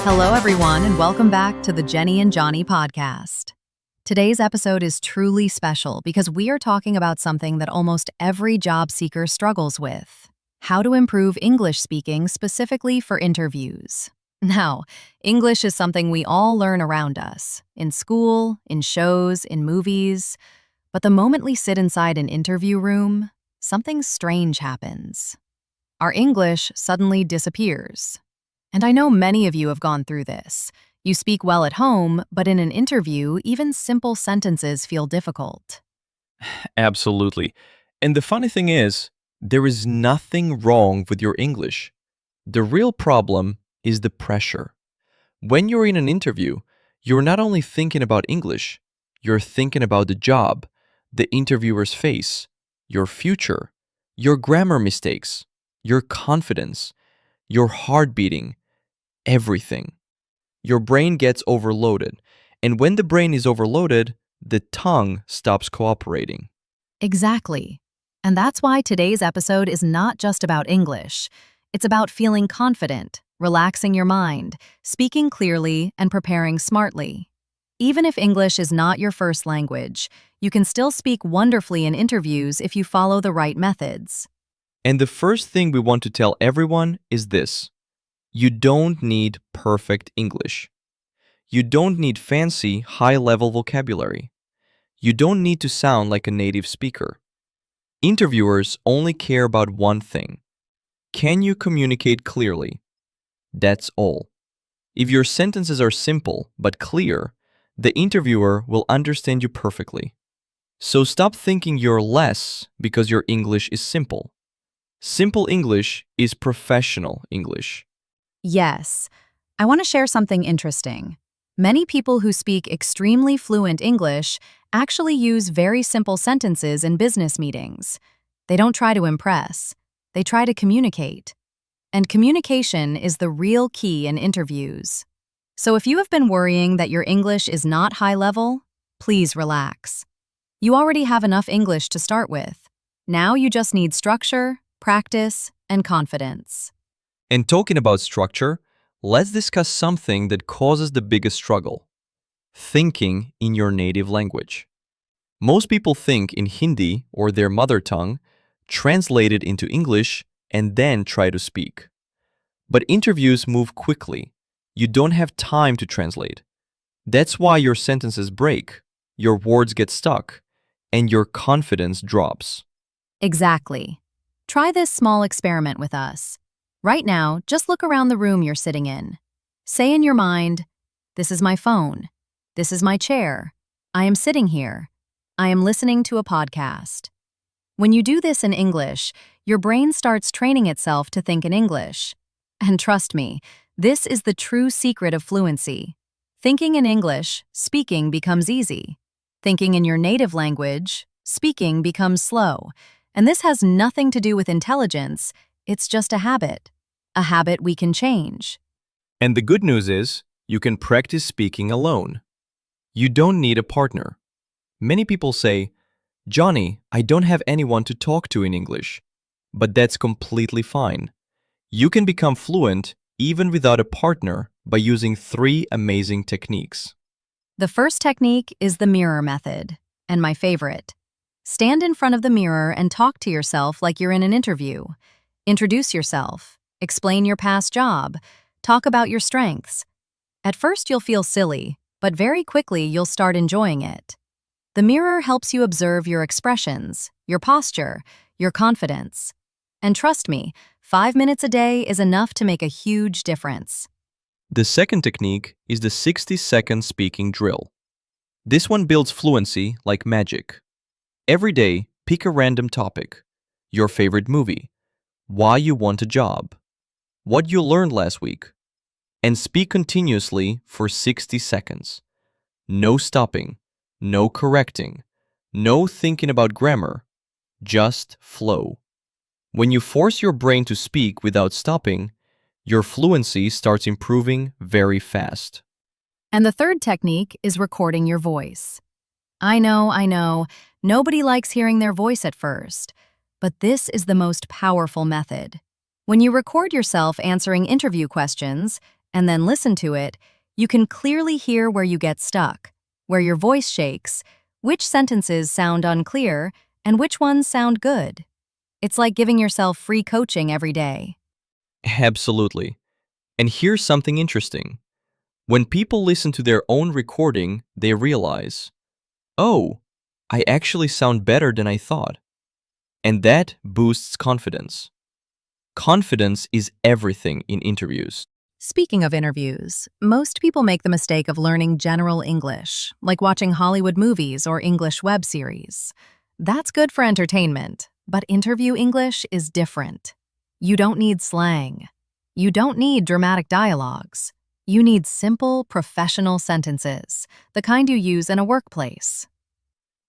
Hello, everyone, and welcome back to the Jennie and Johnny podcast. Today's episode is truly special because we are talking about something that almost every job seeker struggles with: how to improve English speaking specifically for interviews. Now, English is something we all learn around us, in school, in shows, in movies. But the moment we sit inside an interview room, something strange happens. Our English suddenly disappears. And I know many of you have gone through this. You speak well at home, but in an interview, even simple sentences feel difficult. Absolutely. And the funny thing is, there is nothing wrong with your English. The real problem is the pressure. When you're in an interview, you're not only thinking about English, you're thinking about the job, the interviewer's face, your future, your grammar mistakes, your confidence, your heart beating, everything. Your brain gets overloaded. And when the brain is overloaded, the tongue stops cooperating. Exactly. And that's why today's episode is not just about English. It's about feeling confident, relaxing your mind, speaking clearly, and preparing smartly. Even if English is not your first language, you can still speak wonderfully in interviews if you follow the right methods. And the first thing we want to tell everyone is this: you don't need perfect English. You don't need fancy, high-level vocabulary. You don't need to sound like a native speaker. Interviewers only care about one thing: can you communicate clearly? That's all. If your sentences are simple but clear, the interviewer will understand you perfectly. So stop thinking you're less because your English is simple. Simple English is professional English. Yes, I want to share something interesting. Many people who speak extremely fluent English actually use very simple sentences in business meetings. They don't try to impress, they try to communicate. And communication is the real key in interviews. So if you have been worrying that your English is not high level, please relax. You already have enough English to start with. Now you just need structure, practice, and confidence. And talking about structure, let's discuss something that causes the biggest struggle: thinking in your native language. Most people think in Hindi or their mother tongue, translate it into English, and then try to speak. But interviews move quickly. You don't have time to translate. That's why your sentences break, your words get stuck, and your confidence drops. Exactly. Try this small experiment with us. Right now, just look around the room you're sitting in. Say in your mind, "This is my phone. This is my chair. I am sitting here. I am listening to a podcast." When you do this in English, your brain starts training itself to think in English. And trust me, this is the true secret of fluency. Thinking in English, speaking becomes easy. Thinking in your native language, speaking becomes slow. And this has nothing to do with intelligence. It's just a habit we can change. And the good news is, you can practice speaking alone. You don't need a partner. Many people say, "Johnny, I don't have anyone to talk to in English." But that's completely fine. You can become fluent even without a partner by using 3 amazing techniques. The first technique is the mirror method, and my favorite. Stand in front of the mirror and talk to yourself like you're in an interview. Introduce yourself, explain your past job, talk about your strengths. At first you'll feel silly, but very quickly you'll start enjoying it. The mirror helps you observe your expressions, your posture, your confidence. And trust me, 5 minutes a day is enough to make a huge difference. The second technique is the 60-second speaking drill. This one builds fluency like magic. Every day, pick a random topic: your favorite movie, why you want a job, what you learned last week, and speak continuously for 60 seconds. No stopping, no correcting, no thinking about grammar, just flow. When you force your brain to speak without stopping, your fluency starts improving very fast. And the third technique is recording your voice. I know, nobody likes hearing their voice at first, but this is the most powerful method. When you record yourself answering interview questions, and then listen to it, you can clearly hear where you get stuck, where your voice shakes, which sentences sound unclear, and which ones sound good. It's like giving yourself free coaching every day. Absolutely. And here's something interesting. When people listen to their own recording, they realize, oh, I actually sound better than I thought. And that boosts confidence. Confidence is everything in interviews. Speaking of interviews, most people make the mistake of learning general English, like watching Hollywood movies or English web series. That's good for entertainment, but interview English is different. You don't need slang. You don't need dramatic dialogues. You need simple, professional sentences, the kind you use in a workplace.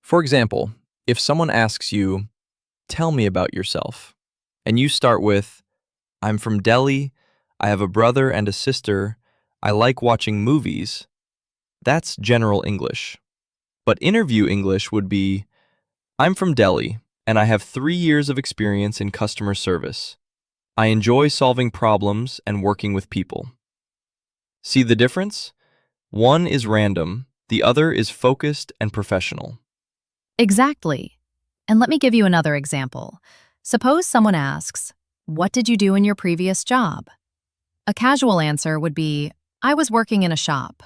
For example, if someone asks you, tell me about yourself, and you start with, I'm from Delhi, I have a brother and a sister, I like watching movies, that's general English. But interview English would be, I'm from Delhi, and I have 3 years of experience in customer service. I enjoy solving problems and working with people. See the difference? One is random, the other is focused and professional. Exactly. And let me give you another example. Suppose someone asks, what did you do in your previous job? A casual answer would be, I was working in a shop.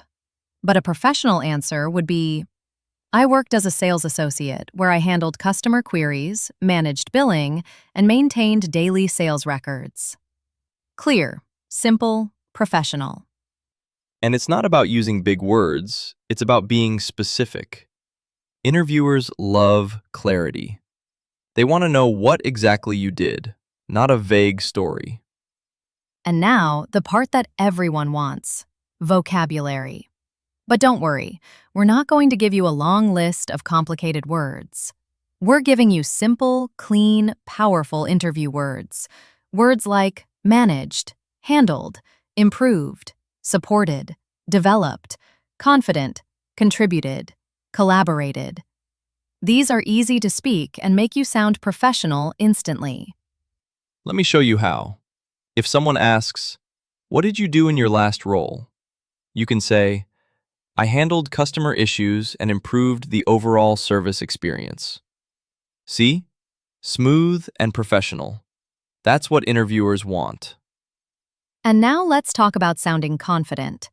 But a professional answer would be, I worked as a sales associate where I handled customer queries, managed billing, and maintained daily sales records. Clear, simple, professional. And it's not about using big words, it's about being specific. Interviewers love clarity. They want to know what exactly you did, not a vague story. And now, the part that everyone wants, vocabulary. But don't worry, we're not going to give you a long list of complicated words. We're giving you simple, clean, powerful interview words. Words like managed, handled, improved, supported, developed, confident, contributed, collaborated. These are easy to speak and make you sound professional instantly. Let me show you how. If someone asks, what did you do in your last role? You can say, I handled customer issues and improved the overall service experience. See? Smooth and professional. That's what interviewers want. And now let's talk about sounding confident.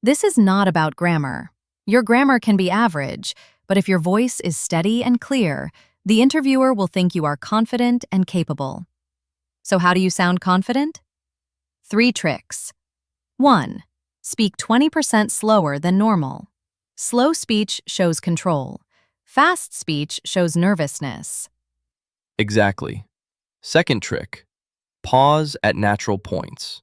This is not about grammar. Your grammar can be average, but if your voice is steady and clear, the interviewer will think you are confident and capable. So how do you sound confident? 3 tricks. 1. Speak 20% slower than normal. Slow speech shows control. Fast speech shows nervousness. Exactly. Second trick. Pause at natural points.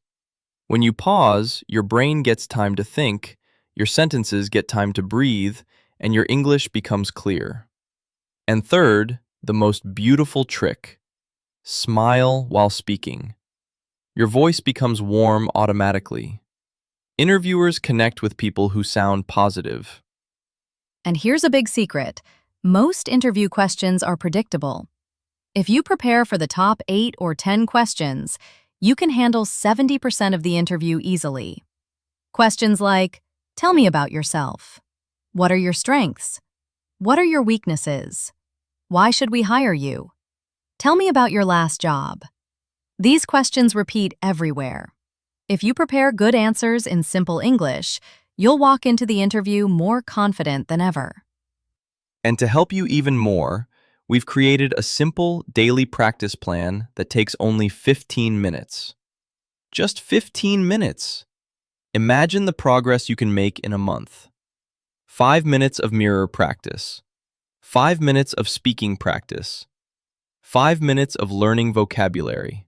When you pause, your brain gets time to think, your sentences get time to breathe, and your English becomes clear. And third, the most beautiful trick. Smile while speaking. Your voice becomes warm automatically. Interviewers connect with people who sound positive. And here's a big secret. Most interview questions are predictable. If you prepare for the top 8 or 10 questions, you can handle 70% of the interview easily. Questions like, tell me about yourself. What are your strengths? What are your weaknesses? Why should we hire you? Tell me about your last job. These questions repeat everywhere. If you prepare good answers in simple English, you'll walk into the interview more confident than ever. And to help you even more, we've created a simple daily practice plan that takes only 15 minutes. Just 15 minutes. Imagine the progress you can make in a month. 5 minutes of mirror practice. 5 minutes of speaking practice. 5 minutes of learning vocabulary.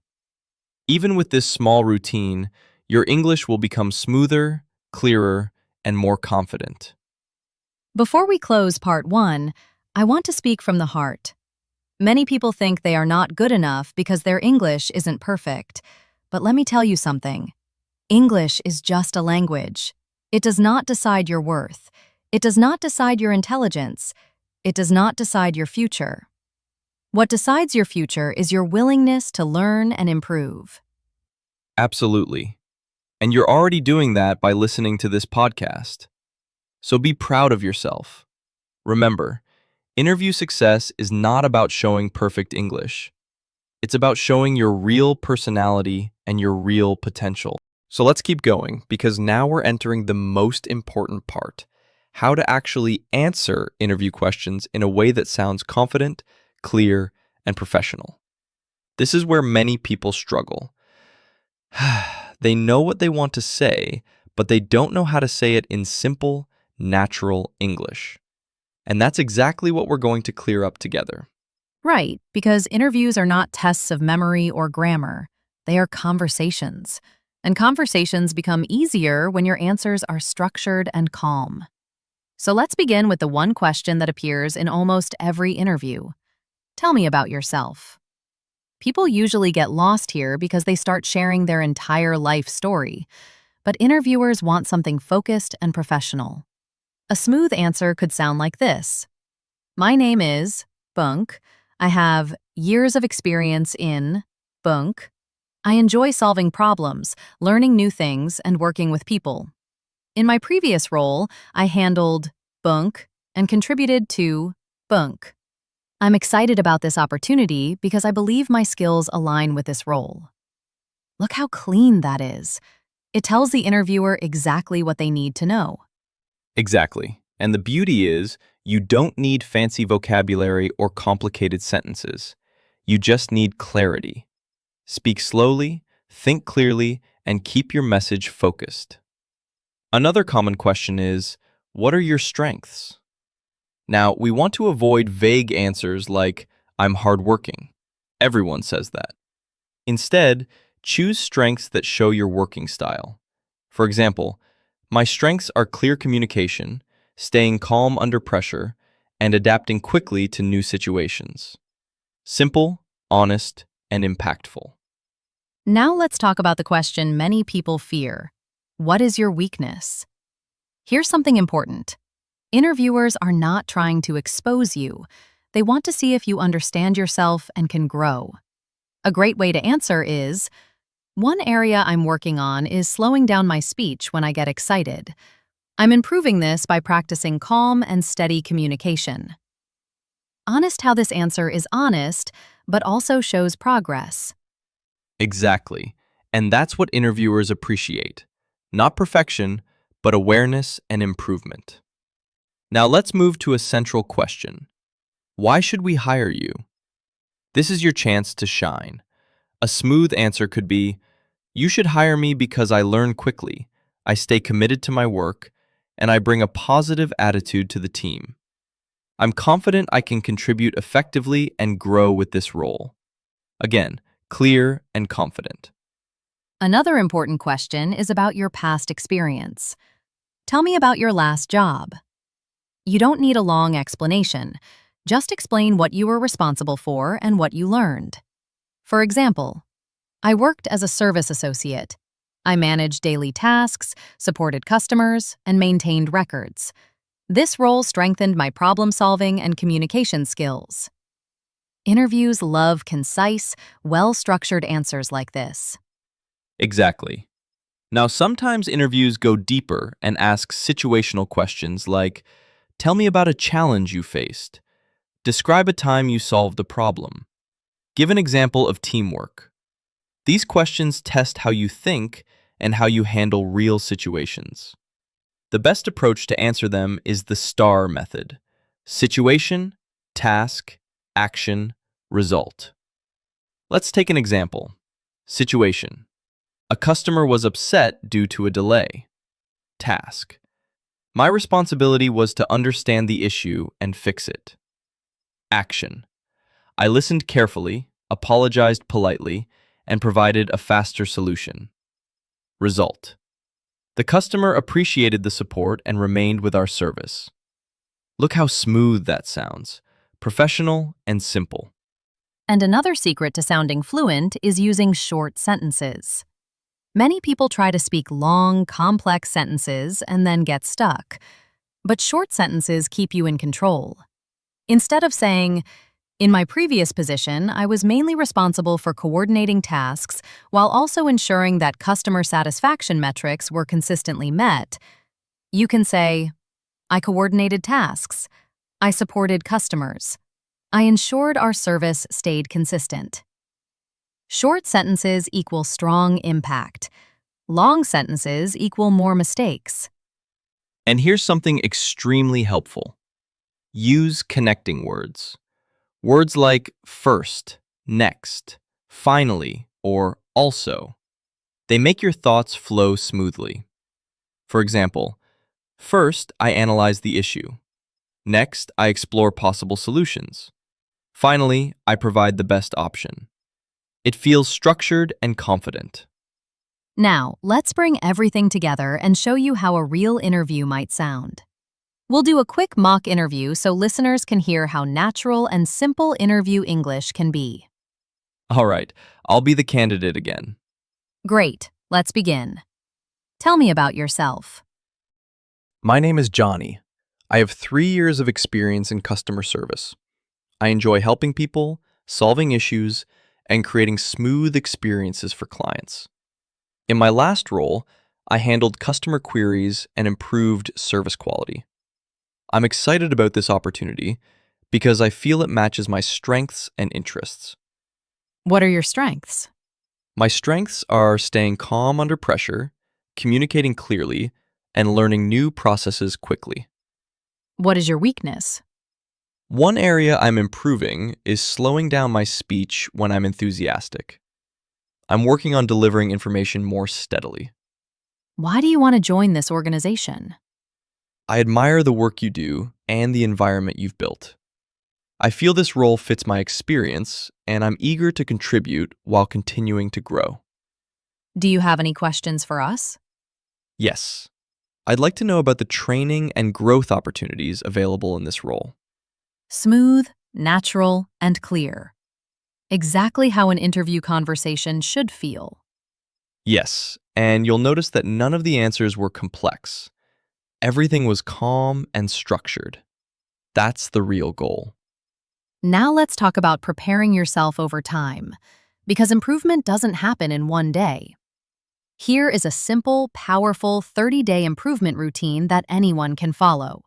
Even with this small routine, your English will become smoother, clearer, and more confident. Before we close part 1, I want to speak from the heart. Many people think they are not good enough because their English isn't perfect. But let me tell you something. English is just a language. It does not decide your worth. It does not decide your intelligence. It does not decide your future. What decides your future is your willingness to learn and improve. Absolutely. And you're already doing that by listening to this podcast. So be proud of yourself. Remember, interview success is not about showing perfect English. It's about showing your real personality and your real potential. So let's keep going because now we're entering the most important part: how to actually answer interview questions in a way that sounds confident, clear, and professional. This is where many people struggle. They know what they want to say, but they don't know how to say it in simple, natural English. And that's exactly what we're going to clear up together. Right, because interviews are not tests of memory or grammar. They are conversations. And conversations become easier when your answers are structured and calm. So let's begin with the one question that appears in almost every interview. Tell me about yourself. People usually get lost here because they start sharing their entire life story. But interviewers want something focused and professional. A smooth answer could sound like this. My name is Bunk. I have years of experience in Bunk. I enjoy solving problems, learning new things, and working with people. In my previous role, I handled Bunk and contributed to Bunk. I'm excited about this opportunity because I believe my skills align with this role. Look how clean that is. It tells the interviewer exactly what they need to know. Exactly. And the beauty is, you don't need fancy vocabulary or complicated sentences. You just need clarity. Speak slowly, think clearly, and keep your message focused. Another common question is, what are your strengths? Now, we want to avoid vague answers like, I'm hardworking. Everyone says that. Instead, choose strengths that show your working style. For example, my strengths are clear communication, staying calm under pressure, and adapting quickly to new situations. Simple, honest, and impactful. Now let's talk about the question many people fear. What is your weakness? Here's something important. Interviewers are not trying to expose you. They want to see if you understand yourself and can grow. A great way to answer is, one area I'm working on is slowing down my speech when I get excited. I'm improving this by practicing calm and steady communication. Honest how this answer is honest, but also shows progress. Exactly. And that's what interviewers appreciate. Not perfection, but awareness and improvement. Now let's move to a central question. Why should we hire you? This is your chance to shine. A smooth answer could be, you should hire me because I learn quickly, I stay committed to my work, and I bring a positive attitude to the team. I'm confident I can contribute effectively and grow with this role. Again, clear and confident. Another important question is about your past experience. Tell me about your last job. You don't need a long explanation. Just explain what you were responsible for and what you learned. For example, I worked as a service associate. I managed daily tasks, supported customers, and maintained records. This role strengthened my problem-solving and communication skills. Interviews love concise, well-structured answers like this. Exactly. Now, sometimes interviews go deeper and ask situational questions like, tell me about a challenge you faced. Describe a time you solved a problem. Give an example of teamwork. These questions test how you think and how you handle real situations. The best approach to answer them is the STAR method: situation, task, action, result. Let's take an example. Situation. A customer was upset due to a delay. Task. My responsibility was to understand the issue and fix it. Action. I listened carefully, apologized politely, and provided a faster solution. Result. The customer appreciated the support and remained with our service. Look how smooth that sounds. Professional and simple. And another secret to sounding fluent is using short sentences. Many people try to speak long, complex sentences and then get stuck. But short sentences keep you in control. Instead of saying, In my previous position, I was mainly responsible for coordinating tasks while also ensuring that customer satisfaction metrics were consistently met. You can say, I coordinated tasks. I supported customers. I ensured our service stayed consistent. Short sentences equal strong impact. Long sentences equal more mistakes. And here's something extremely helpful. Use connecting words. Words like first, next, finally, or also. They make your thoughts flow smoothly. For example, first, I analyze the issue. Next, I explore possible solutions. Finally, I provide the best option. It feels structured and confident. Now, let's bring everything together and show you how a real interview might sound. We'll do a quick mock interview so listeners can hear how natural and simple interview English can be. All right, I'll be the candidate again. Great, let's begin. Tell me about yourself. My name is Johnny. I have 3 years of experience in customer service. I enjoy helping people, solving issues, and creating smooth experiences for clients. In my last role, I handled customer queries and improved service quality. I'm excited about this opportunity because I feel it matches my strengths and interests. What are your strengths? My strengths are staying calm under pressure, communicating clearly, and learning new processes quickly. What is your weakness? One area I'm improving is slowing down my speech when I'm enthusiastic. I'm working on delivering information more steadily. Why do you want to join this organization? I admire the work you do and the environment you've built. I feel this role fits my experience, and I'm eager to contribute while continuing to grow. Do you have any questions for us? Yes, I'd like to know about the training and growth opportunities available in this role. Smooth, natural, and clear. Exactly how an interview conversation should feel. Yes, and you'll notice that none of the answers were complex. Everything was calm and structured. That's the real goal. Now let's talk about preparing yourself over time, because improvement doesn't happen in one day. Here is a simple, powerful 30-day improvement routine that anyone can follow.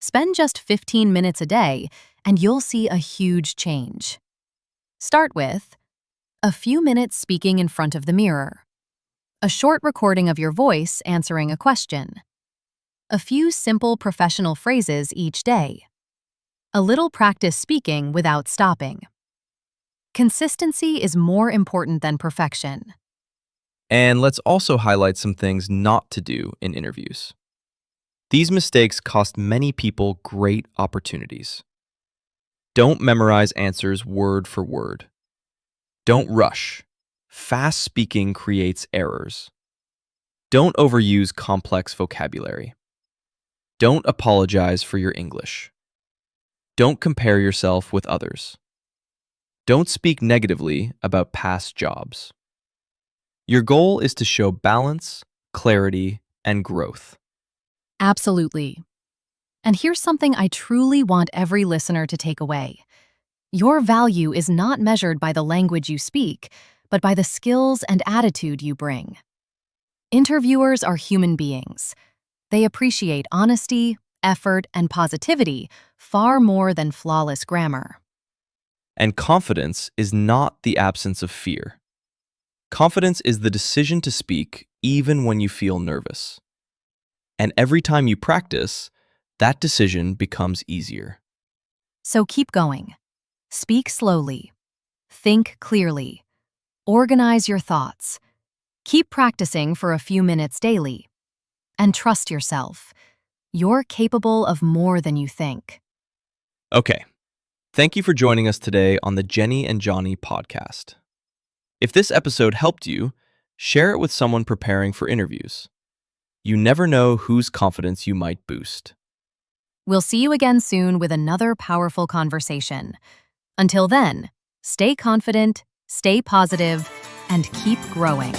Spend just 15 minutes a day, and you'll see a huge change. Start with a few minutes speaking in front of the mirror, a short recording of your voice answering a question, a few simple professional phrases each day, a little practice speaking without stopping. Consistency is more important than perfection. And let's also highlight some things not to do in interviews. These mistakes cost many people great opportunities. Don't memorize answers word for word. Don't rush. Fast speaking creates errors. Don't overuse complex vocabulary. Don't apologize for your English. Don't compare yourself with others. Don't speak negatively about past jobs. Your goal is to show balance, clarity, and growth. Absolutely. And here's something I truly want every listener to take away. Your value is not measured by the language you speak, but by the skills and attitude you bring. Interviewers are human beings. They appreciate honesty, effort, and positivity far more than flawless grammar. And confidence is not the absence of fear. Confidence is the decision to speak even when you feel nervous. And every time you practice, that decision becomes easier. So keep going. Speak slowly. Think clearly. Organize your thoughts. Keep practicing for a few minutes daily. And trust yourself. You're capable of more than you think. Okay. Thank you for joining us today on the Jennie and Johnny podcast. If this episode helped you, share it with someone preparing for interviews. You never know whose confidence you might boost. We'll see you again soon with another powerful conversation. Until then, stay confident, stay positive, and keep growing.